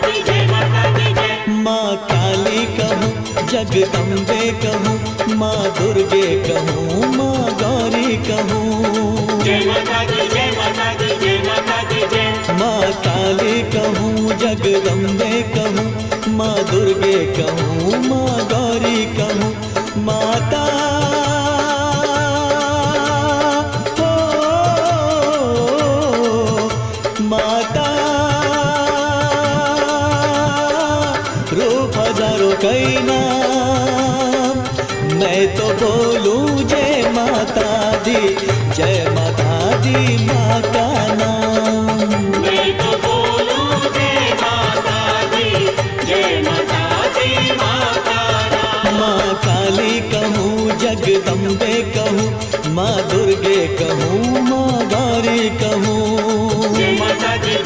दी जय माता दी जय। माँ काली कहूँ, जगदम्बे कहूँ, माँ दुर्गे कहूँ, माँ गौरी कहूँ। जय माता दी जय माता दी जय माता दी जय। माँ काली कहूँ, जगदम्बे कहूँ, माँ दुर्गे कहूँ, माँ गौरी कहूँ। माता माता रूप हजारों कई नाम, मैं तो बोलूं जय माता दी, जय माता दी माँ का नाम। मैं तो बोलूं जय माता दी, जय माता दी माँ का नाम। माँ काली कहूँ, जगदम्बे कहूँ, माँ दुर्गे कहूँ, माँ गौरी कहूँ।